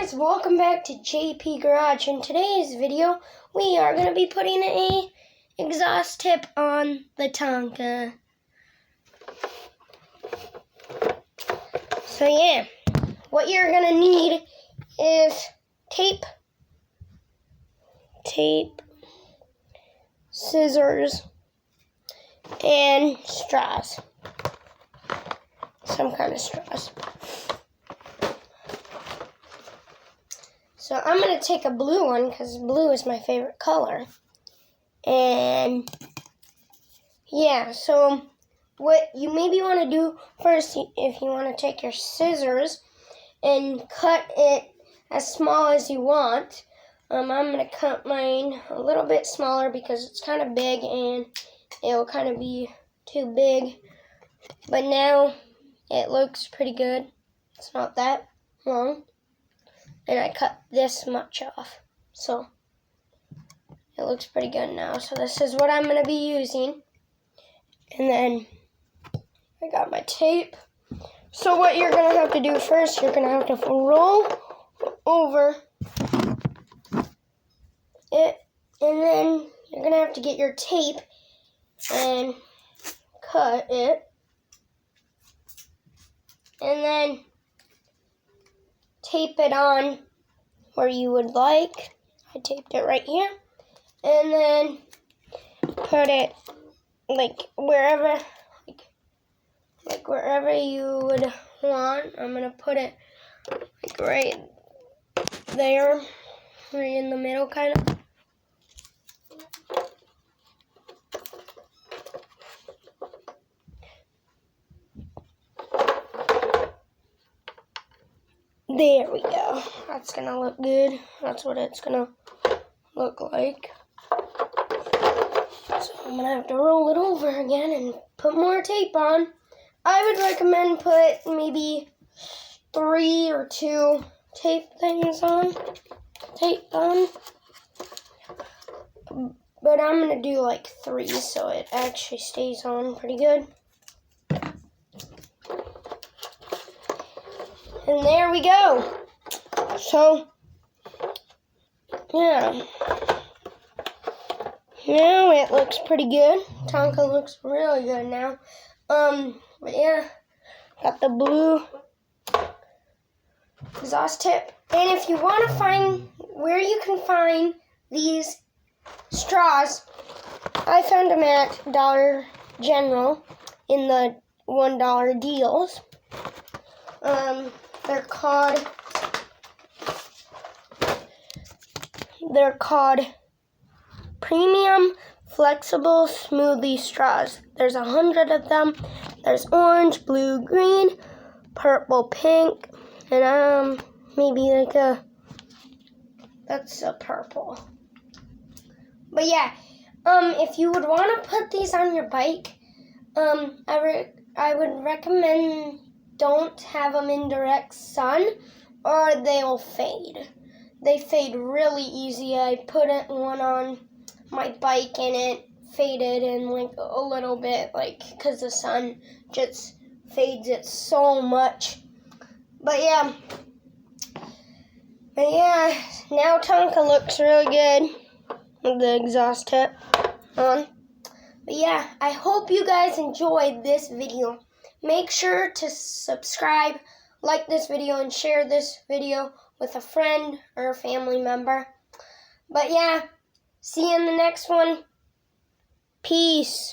guys, welcome back to JP Garage. In today's video, we are going to be putting a exhaust tip on the Tonka. So yeah, what you're going to need is tape, scissors, and straws. Some kind of straws. So I'm going to take a blue one because blue is my favorite color. And yeah, so what you maybe want to do first, if you want to take your scissors and cut it as small as you want. I'm going to cut mine a little bit smaller because it's kind of big and it'll kind of be too big. But now it looks pretty good. It's not that long. And I cut this much off. So it looks pretty good now. So this is what I'm going to be using. And then I got my tape. So what you're going to have to do first, you're going to have to roll over it. And then you're going to have to get your tape and cut it. And then tape it on where you would like. I taped it right here. And then put it like wherever you would want. I'm going to put it like right there, right in the middle kind of. There we go. That's going to look good. That's what it's going to look like. So I'm going to have to roll it over again and put more tape on. I would recommend put maybe 3 or 2 tape on. But I'm going to do like 3 so it actually stays on pretty good. And there we go. So, yeah. Now it looks pretty good. Tonka looks really good now. But yeah, got the blue exhaust tip. And if you want to find where you can find these straws, I found them at Dollar General in the $1 deals. They're called Premium Flexible Smoothie Straws. There's 100 of them. There's orange, blue, green, purple, pink, and maybe like that's a purple. But yeah, if you would want to put these on your bike, I would recommend don't have them in direct sun or they'll fade. They fade really easy. I put one on my bike and it faded in like a little bit, like because the sun just fades it so much. But yeah, now Tonka looks really good with the exhaust tip on. But yeah, I hope you guys enjoyed this video. Make sure to subscribe, like this video, and share this video with a friend or a family member. But yeah, see you in the next one. Peace.